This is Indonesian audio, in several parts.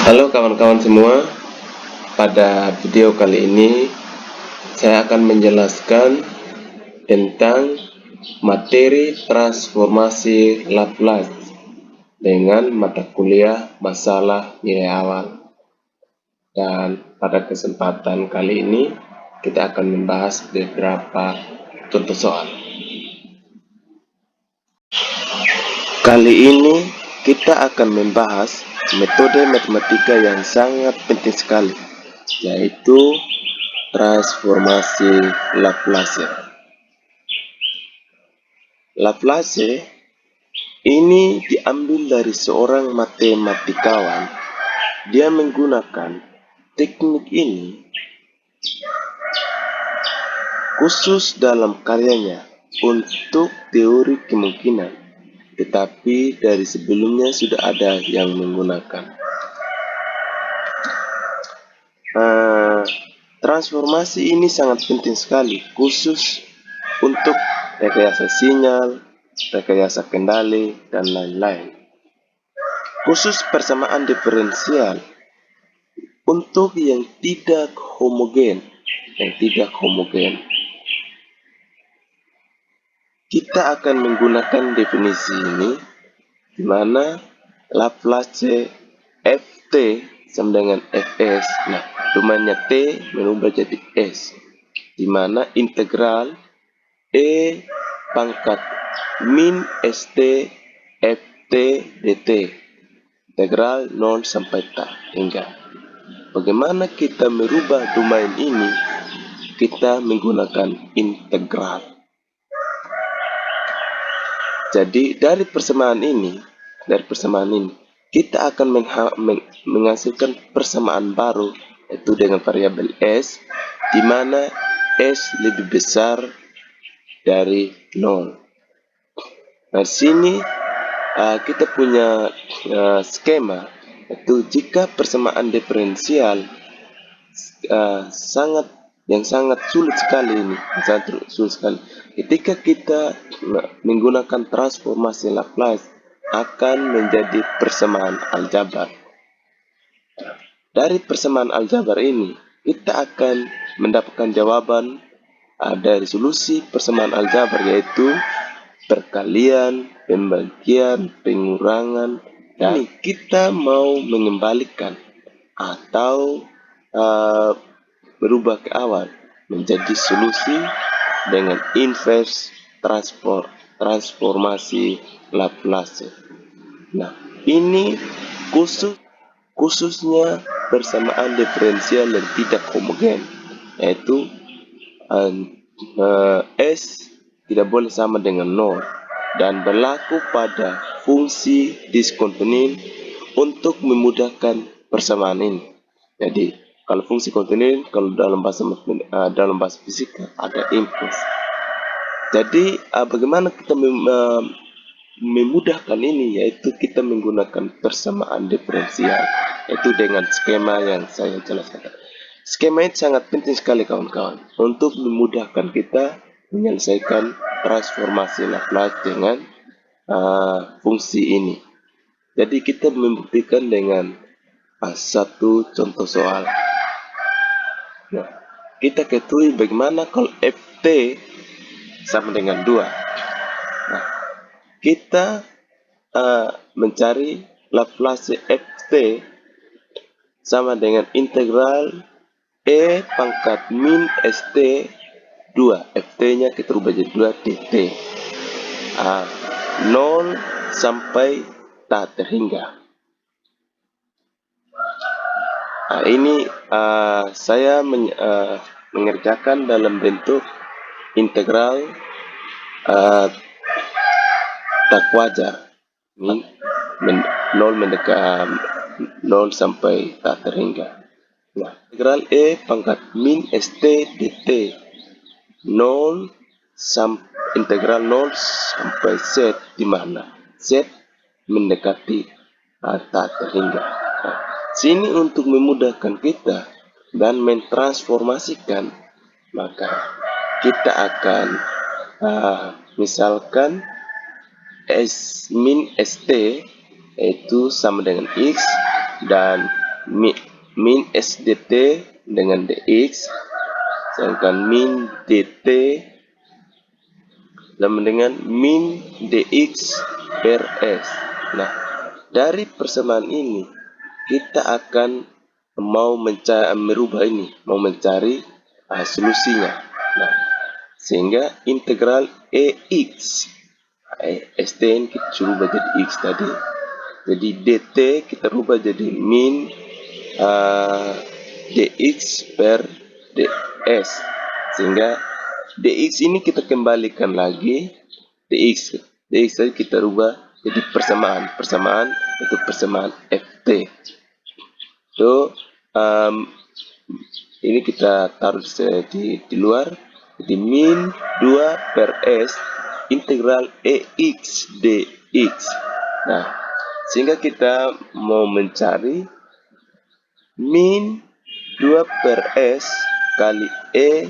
Halo kawan-kawan semua, pada video kali ini saya akan menjelaskan tentang materi transformasi Laplace dengan mata kuliah masalah nilai awal. Dan pada kesempatan kali ini kita akan membahas beberapa contoh soal. Kali ini kita akan membahas metode matematika yang sangat penting sekali, yaitu transformasi Laplace. Laplace ini diambil dari seorang matematikawan. Dia menggunakan teknik ini khusus dalam karyanya untuk teori kemungkinan, tetapi dari sebelumnya sudah ada yang menggunakan. Transformasi ini sangat penting sekali, khusus untuk rekayasa sinyal, rekayasa kendali, dan lain-lain. Khusus persamaan diferensial untuk yang tidak homogen. Kita akan menggunakan definisi ini, di mana Laplace Ft sama dengan Fs. Nah, domainnya T merubah jadi S, di mana integral E pangkat min St Ft dt, integral 0 sampai tak hingga. Bagaimana kita merubah domain ini? Kita menggunakan integral. Jadi dari persamaan ini, kita akan menghasilkan persamaan baru, yaitu dengan variabel S, di mana S lebih besar dari 0. Nah, di sini kita punya skema, yaitu jika persamaan diferensial sangat sulit sekali ini, ketika kita menggunakan transformasi Laplace akan menjadi persamaan aljabar. Dari persamaan aljabar ini kita akan mendapatkan jawaban dari solusi persamaan aljabar, yaitu perkalian, pembagian, pengurangan, dan kita mau mengembalikan atau berubah ke awal menjadi solusi dengan inverse transformasi Laplace. Nah, ini khususnya persamaan diferensial yang tidak homogen, yaitu S tidak boleh sama dengan 0 dan berlaku pada fungsi diskontinue untuk memudahkan persamaan ini. Jadi kalau fungsi kontinue, kalau dalam bahasa fisika ada impuls. Jadi bagaimana kita memudahkan ini, yaitu kita menggunakan persamaan diferensial, yaitu dengan skema yang saya jelaskan. Skema ini sangat penting sekali kawan-kawan untuk memudahkan kita menyelesaikan transformasi Laplace dengan fungsi ini. Jadi kita membuktikan dengan satu contoh soal. Nah, kita ketahui bagaimana kalau Ft sama dengan 2. Nah, kita mencari Laplace Ft sama dengan integral E pangkat min St 2. Ft-nya kita rubah jadi 2 dt. 0 sampai tak terhingga. Ini saya mengerjakan dalam bentuk integral tak wajar, 0 sampai tak terhingga. Nah, integral E pangkat min St dt 0 integral 0 sampai Z, di mana Z mendekati tak terhingga. Sini untuk memudahkan kita dan mentransformasikan, maka kita akan misalkan S min St itu sama dengan X, dan min S dt dengan dx, sedangkan min dt sama dengan min dx per s. Nah, dari persamaan ini kita akan mau merubah ini, mau mencari solusinya. Nah, sehingga integral EX ST ini kita rubah jadi X tadi. Jadi DT kita rubah jadi min DX per DS. Sehingga DX ini kita kembalikan lagi. DX tadi kita rubah jadi persamaan itu persamaan FT. So, ini kita taruh di luar. Jadi min 2 per S integral EX dx. Nah, sehingga kita mau mencari min 2 per S kali E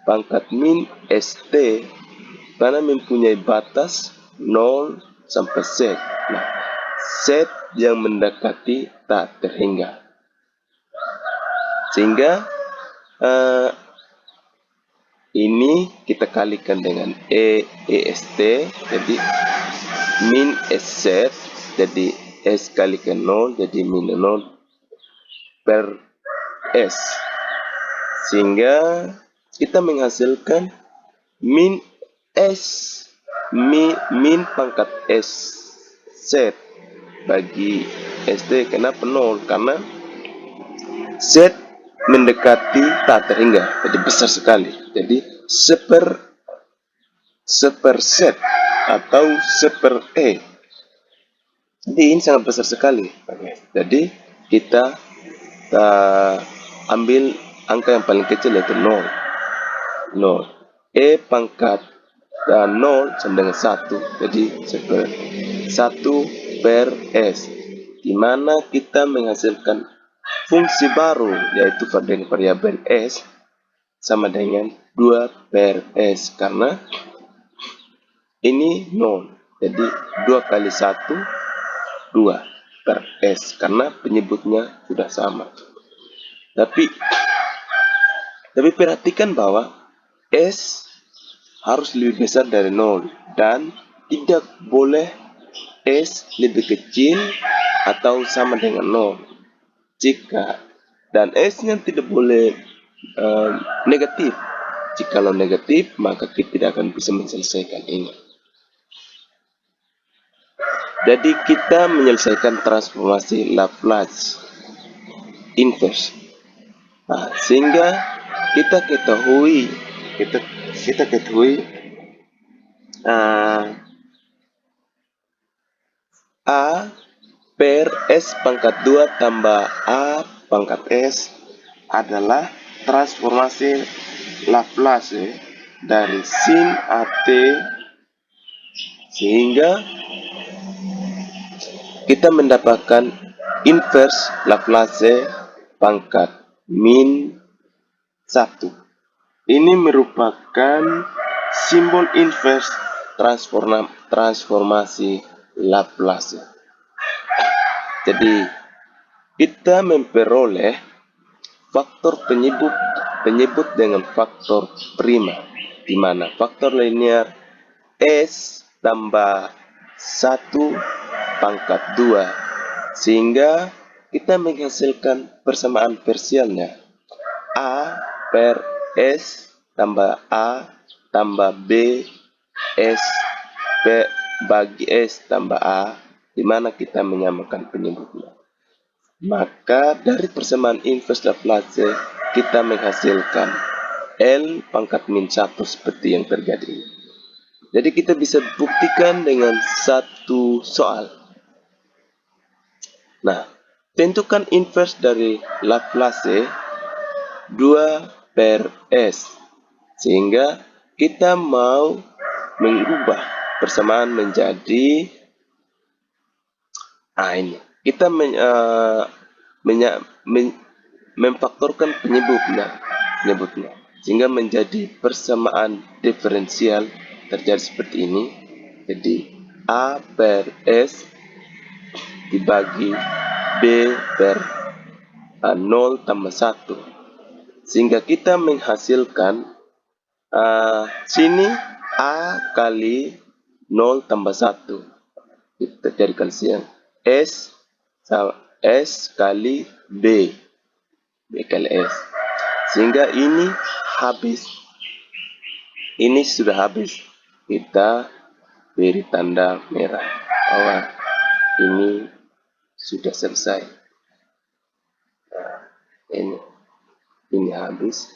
pangkat min ST, karena mempunyai batas 0 sampai Z. Nah, Z yang mendekati tak terhingga. Sehingga ini kita kalikan dengan EST, jadi min SZ, jadi S kalikan 0, jadi min 0 per S. Sehingga kita menghasilkan min pangkat SZ bagi ST. Kenapa 0? Karena Z mendekati tak terhingga, jadi besar sekali. Jadi seper Z atau seper E. Jadi ini sangat besar sekali. Jadi kita ambil angka yang paling kecil yaitu 0. E pangkat 0 sama dengan 1. Jadi seper 1 per S, di mana kita menghasilkan fungsi baru yaitu dengan variabel S sama dengan 2 per S, karena ini 0. Jadi 2 kali 1 2 per S, karena penyebutnya sudah sama. Tapi perhatikan bahwa S harus lebih besar dari 0 dan tidak boleh S lebih kecil atau sama dengan 0. Dan S-nya tidak boleh negatif. Jikalau negatif, maka kita tidak akan bisa menyelesaikan ini. Jadi kita menyelesaikan transformasi Laplace inverse. Nah, sehingga kita ketahui A per S pangkat 2 tambah A pangkat S adalah transformasi Laplace dari sin AT, sehingga kita mendapatkan inverse Laplace pangkat min 1. Ini merupakan simbol inverse transformasi Laplace. Jadi kita memperoleh faktor penyebut dengan faktor prima, di mana faktor linear S tambah 1 pangkat 2, sehingga kita menghasilkan persamaan parsialnya A per S tambah A tambah B S P bagi S tambah A, di mana kita menyamakan penyebutnya. Maka dari persamaan inverse Laplace kita menghasilkan L pangkat min 1 seperti yang terjadi. Jadi kita bisa buktikan dengan satu soal. Nah, tentukan inverse dari Laplace 2 per S, sehingga kita mau mengubah persamaan menjadi ini. Kita memfaktorkan penyebutnya, sehingga menjadi persamaan diferensial terjadi seperti ini. Jadi A per S dibagi B per 0 tambah 1. Sehingga kita menghasilkan sini A kali 0 tambah 1. Kita jadikan siang S kali B kali S. Sehingga ini habis. Ini sudah habis. Kita beri tanda merah bahwa ini sudah selesai. Ini habis.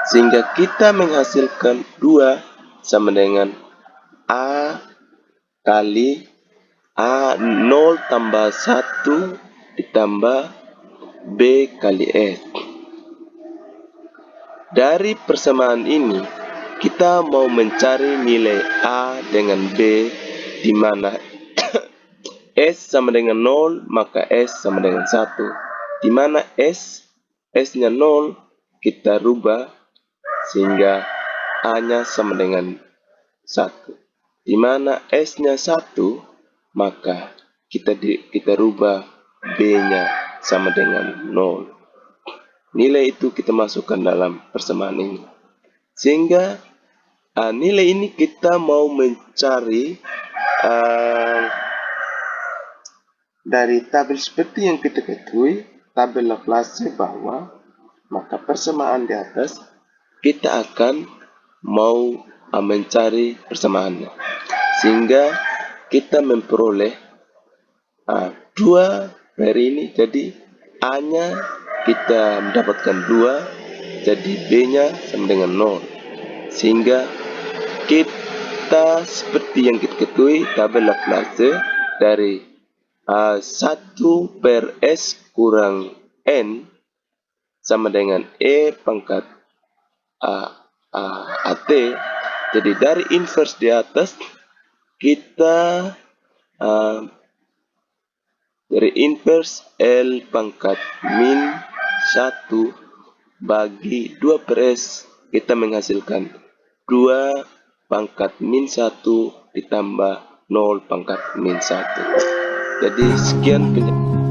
Sehingga kita menghasilkan 2 sama dengan A kali A 0 tambah 1 ditambah B kali S. Dari persamaan ini, kita mau mencari nilai A dengan B, di mana S sama dengan 0, maka S sama dengan 1. Di mana S-nya 0, kita rubah sehingga A-nya sama dengan 1. Di mana S-nya 1, maka kita rubah B-nya sama dengan 0. Nilai itu kita masukkan dalam persamaan ini. Sehingga nilai ini kita mau mencari dari tabel seperti yang kita ketahui, tabel Laplace bawah, maka persamaan di atas kita akan mau mencari persamaannya. Sehingga kita memperoleh 2 dari ini, jadi A-nya kita mendapatkan 2, jadi B-nya sama dengan 0. Sehingga kita seperti yang kita ketahui, tabel Laplace dari 1 per S kurang N sama dengan E pangkat AT. Jadi dari inverse di atas, kita dari inverse L pangkat min 1 bagi 2 per S, kita menghasilkan 2 pangkat min 1 ditambah 0 pangkat min 1. Jadi sekian penjelasan.